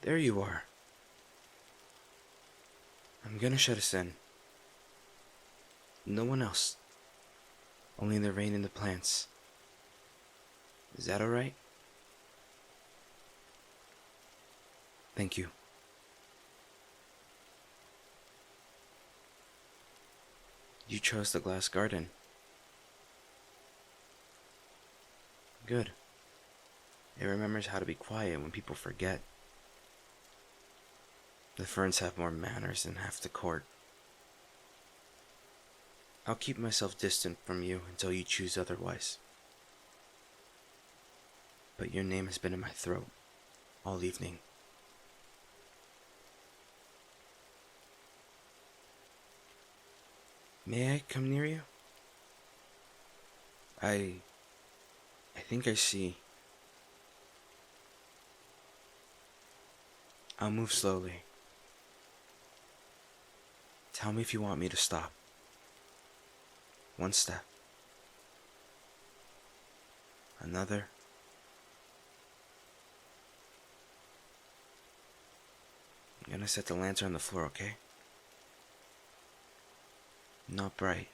There you are. I'm gonna shut us in. No one else. Only the rain and the plants. Is that alright? Thank you. You chose the glass garden. Good. It remembers how to be quiet when people forget. The ferns have more manners than half the court. I'll keep myself distant from you until you choose otherwise. But your name has been in my throat all evening. May I come near you? I think I see. I'll move slowly. Tell me if you want me to stop. One step. Another. I'm gonna set the lantern on the floor, okay? Not bright.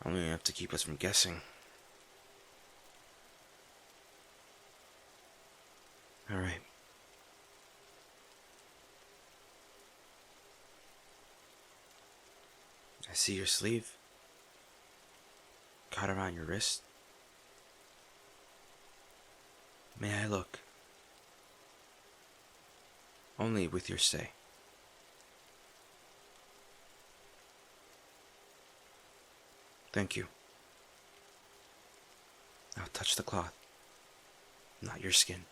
Only enough to keep us from guessing. Alright. I see your sleeve. Caught around your wrist. May I look? Only with your say. Thank you. Now touch the cloth, not your skin.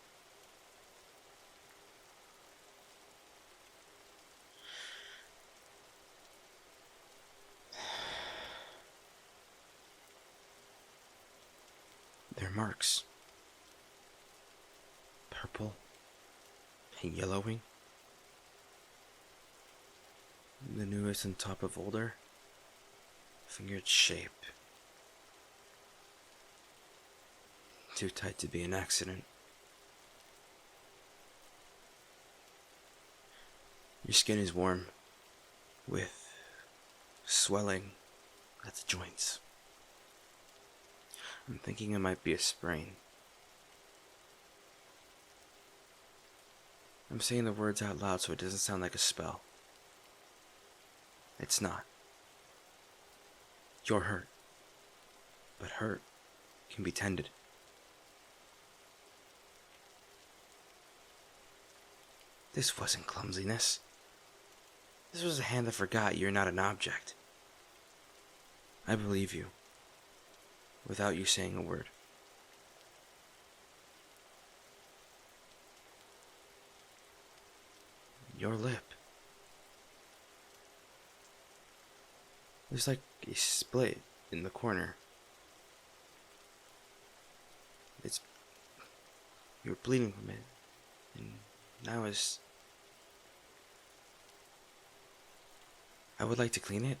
They're marks. Purple and yellowing. The newest on top of older. Fingered shape. Too tight to be an accident. Your skin is warm, with swelling at the joints. I'm thinking it might be a sprain. I'm saying the words out loud so it doesn't sound like a spell. It's not. You're hurt. But hurt can be tended. This wasn't clumsiness. This was a hand that forgot you're not an object. I believe you, without you saying a word. Your lip. There's like a split in the corner. You're bleeding from it. And now I would like to clean it,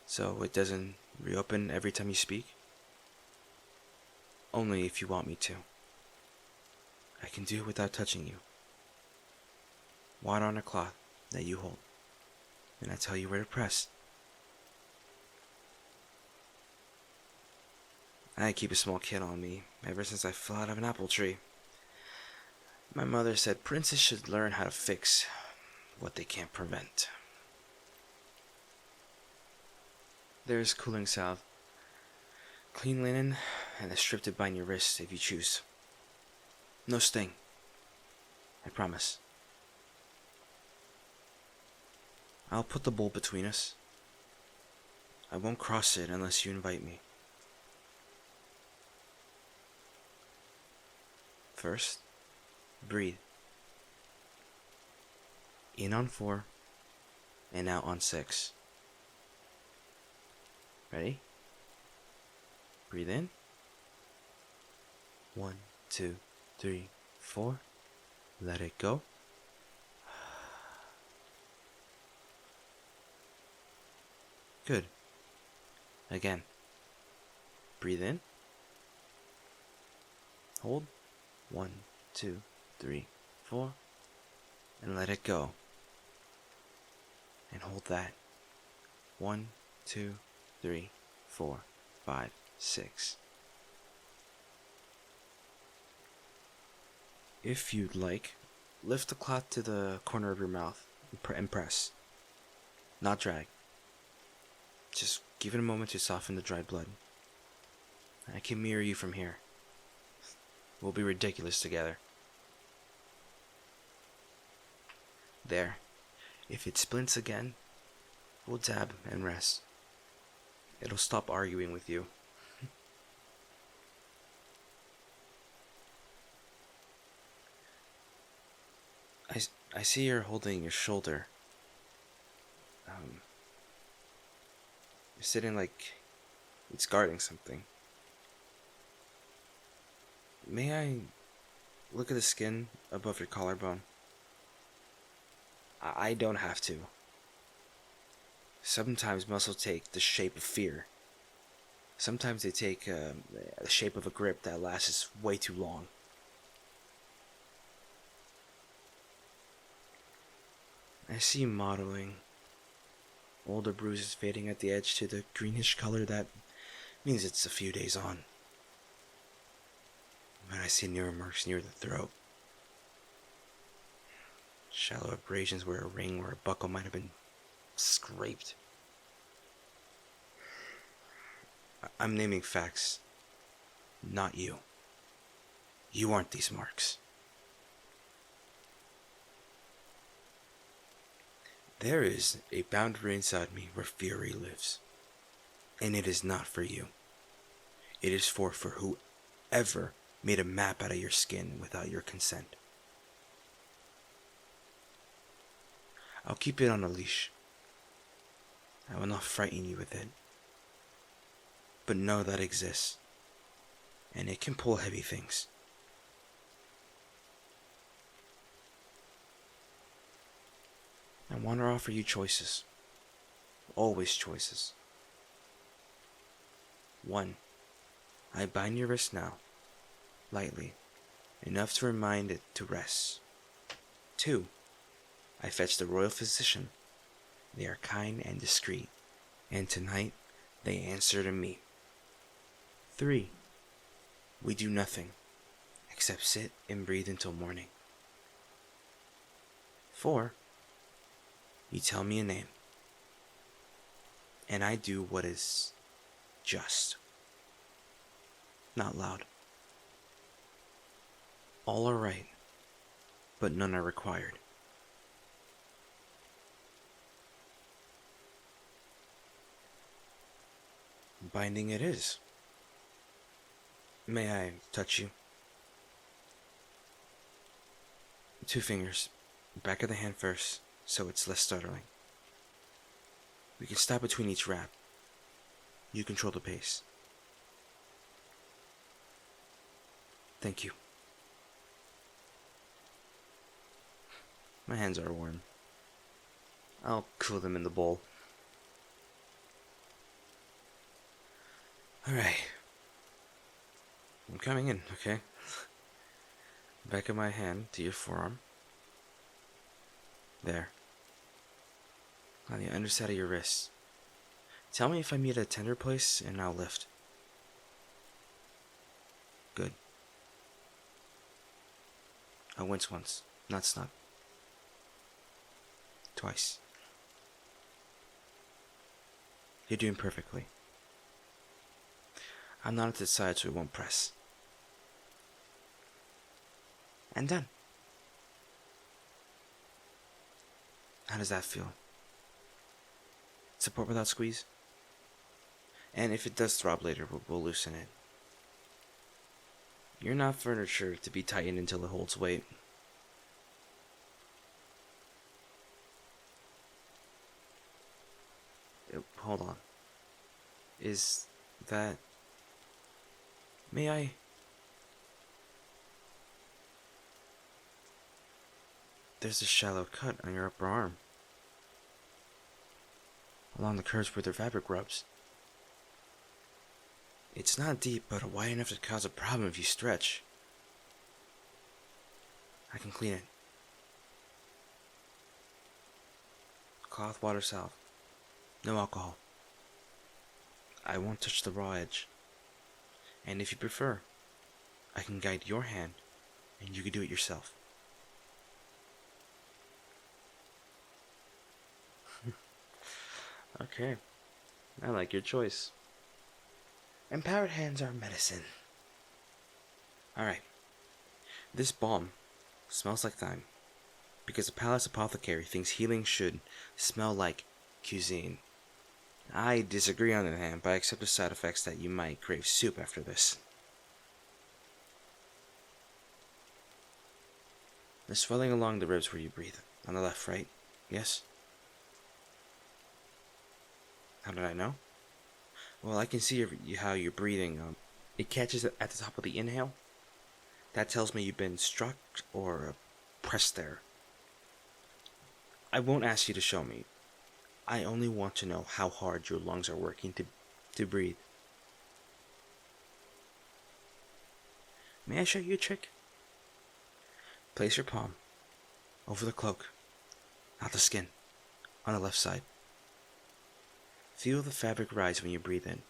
so it doesn't reopen every time you speak. Only if you want me to. I can do it without touching you. Water on a cloth that you hold, and I tell you where to press. I keep a small kid on me ever since I fell out of an apple tree. My mother said princes should learn how to fix what they can't prevent. There's cooling salve, clean linen, and a strip to bind your wrist if you choose. No sting. I promise. I'll put the bowl between us. I won't cross it unless you invite me. First, breathe. In on 4 and out on 6. Ready? Breathe in. 1, 2, 3, 4. Let it go. Good. Again. Breathe in. Hold. 1, 2, 3, 4. and let it go. And hold that. 1, 2, 3, 4, 5, 6. If you'd like, lift the cloth to the corner of your mouth and press. Not drag. Just give it a moment to soften the dried blood. I can mirror you from here. We'll be ridiculous together. There. If it splints again, we'll dab and rest. It'll stop arguing with you. I see you're holding your shoulder. You're sitting like it's guarding something. May I look at the skin above your collarbone? I don't have to. Sometimes muscles take the shape of fear. Sometimes they take the shape of a grip that lasts way too long. I see mottling, older bruises fading at the edge to the greenish color that means it's a few days on. But I see newer marks near the throat. Shallow abrasions where a ring or a buckle might have been scraped. I'm naming facts, not you. You aren't these marks. There is a boundary inside me where fury lives. And it is not for you. It is for whoever made a map out of your skin without your consent. I'll keep it on a leash. I will not frighten you with it. But know that it exists. And it can pull heavy things. I want to offer you choices. Always choices. 1. I bind your wrist now, lightly, enough to remind it to rest. 2. I fetch the royal physician. They are kind and discreet, and tonight they answer to me. 3. We do nothing, except sit and breathe until morning. 4. You tell me a name, and I do what is just. Not loud. All are right, but none are required. Binding it is. May I touch you? 2 fingers, back of the hand first, so it's less startling. We can stop between each wrap. You control the pace. Thank you. My hands are warm. I'll cool them in the bowl. Alright. I'm coming in, okay? Back of my hand to your forearm. There. On the underside of your wrist. Tell me if I meet a tender place and I'll lift. Good. I wince once, not snug. Twice. You're doing perfectly. I'm not at the side so it won't press. And done. How does that feel? Support without squeeze? And if it does throb later, we'll loosen it. You're not furniture to be tightened until it holds weight. Hold on. Is that... May I... There's a shallow cut on your upper arm. Along the curves where the fabric rubs. It's not deep, but wide enough to cause a problem if you stretch. I can clean it. cloth water salve. No alcohol. I won't touch the raw edge. And if you prefer, I can guide your hand and you can do it yourself. Okay, I like your choice. Empowered hands are medicine. Alright, this balm smells like thyme because the palace apothecary thinks healing should smell like cuisine. I disagree on the hand, but I accept the side effects that you might crave soup after this. The swelling along the ribs where you breathe. On the left, right? Yes? How did I know? Well, I can see how you're breathing. It catches at the top of the inhale. That tells me you've been struck or pressed there. I won't ask you to show me. I only want to know how hard your lungs are working to breathe. May I show you a trick? Place your palm over the cloak, not the skin, on the left side. Feel the fabric rise when you breathe in.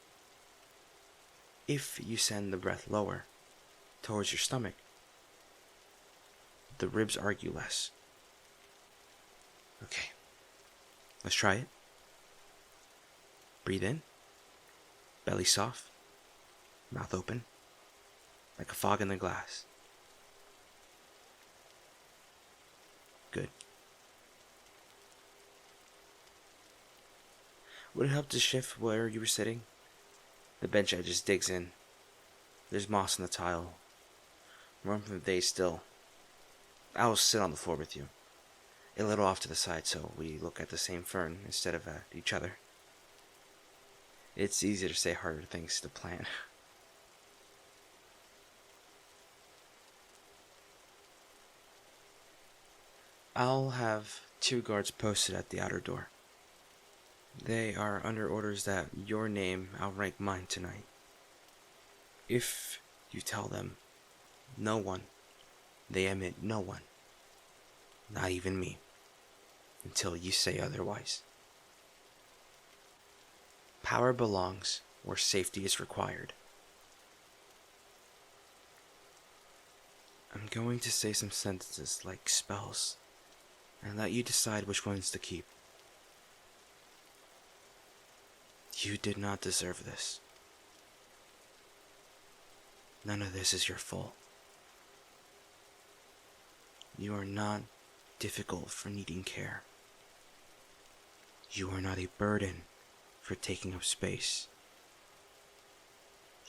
If you send the breath lower, towards your stomach, the ribs argue less. Okay, let's try it. Breathe in, belly soft, mouth open, like a fog in the glass. Good. Would it help to shift where you were sitting? The bench edge just digs in. There's moss on the tile. Warm from the day still. I will sit on the floor with you. A little off to the side so we look at the same fern instead of at each other. It's easier to say harder things to plan. I'll have 2 guards posted at the outer door. They are under orders that your name outrank mine tonight. If you tell them no one, they admit no one, not even me, until you say otherwise. Power belongs where safety is required. I'm going to say some sentences like spells, and let you decide which ones to keep. You did not deserve this. None of this is your fault. You are not difficult for needing care. You are not a burden for taking up space.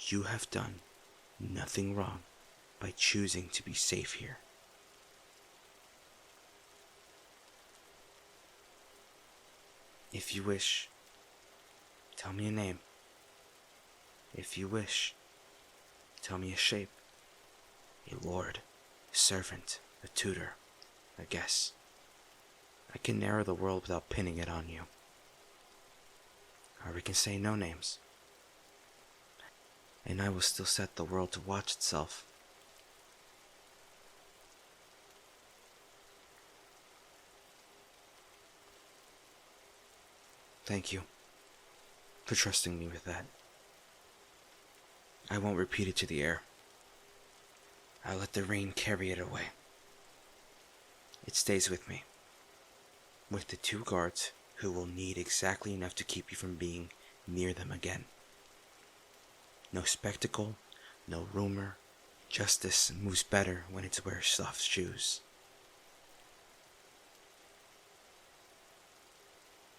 You have done nothing wrong by choosing to be safe here. If you wish, tell me a name. If you wish, tell me a shape. A lord, a servant, a tutor, a guest. I can narrow the world without pinning it on you. Or we can say no names. And I will still set the world to watch itself. Thank you for trusting me with that. I won't repeat it to the air. I'll let the rain carry it away. It stays with me, with the 2 guards who will need exactly enough to keep you from being near them again. No spectacle, no rumor. Justice moves better when it wears soft shoes.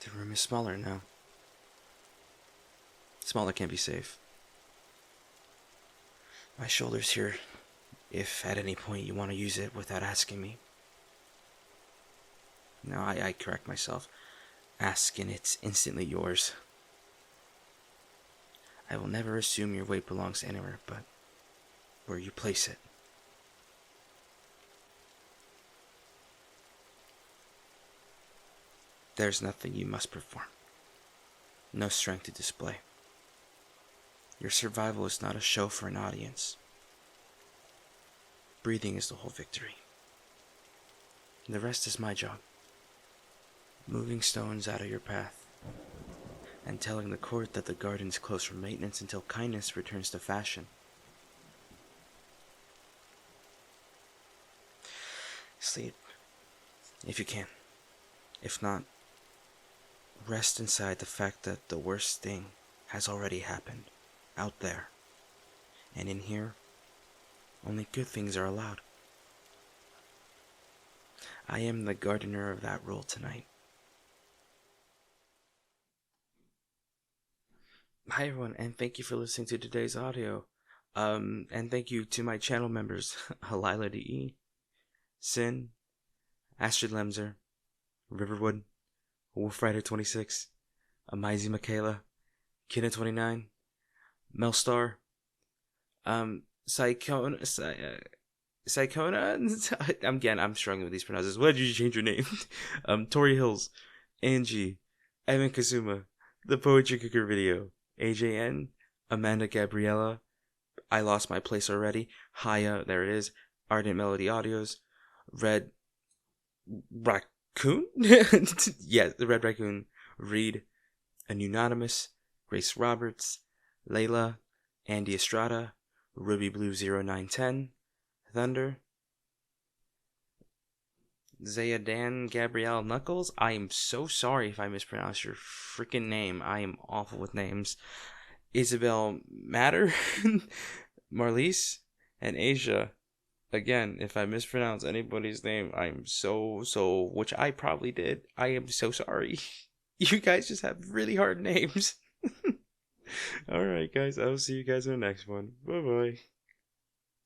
The room is smaller now. Smaller can't be safe. My shoulder's here, if at any point you want to use it without asking me. No, I correct myself. Ask and it's instantly yours. I will never assume your weight belongs anywhere but where you place it. There's nothing you must perform. No strength to display. Your survival is not a show for an audience. Breathing is the whole victory. The rest is my job. moving stones out of your path, and telling the court that the garden's closed for maintenance until kindness returns to fashion. Sleep, if you can. If not, rest inside the fact that the worst thing has already happened, out there. And in here, only good things are allowed. I am the gardener of that role tonight. Hi everyone, and thank you for listening to today's audio. And thank you to my channel members, Halila DE, Sin, Astrid Lemzer, Riverwood, Wolfrider26, Amizi Michaela, Kina29, Melstar, Psychona, I'm struggling with these pronunciations. Why did you change your name? Tori Hills, Angie, Evan Kazuma, The Poetry Cooker Video, AJN, Amanda Gabriella, I Lost My Place Already, Haya, there it is, Ardent Melody Audios, Red Raccoon? Yeah, the Red Raccoon, Reed, Anonymous, Grace Roberts, Layla, Andy Estrada, Ruby Blue 0910, Thunder, Zayadan Gabrielle Knuckles. I am so sorry if I mispronounced your freaking name. I am awful with names. Isabel Matter, Marlise, and Asia. Again, if I mispronounce anybody's name, I'm which I probably did. I am so sorry. You guys just have really hard names. Alright, guys. I'll see you guys in the next one. Bye-bye.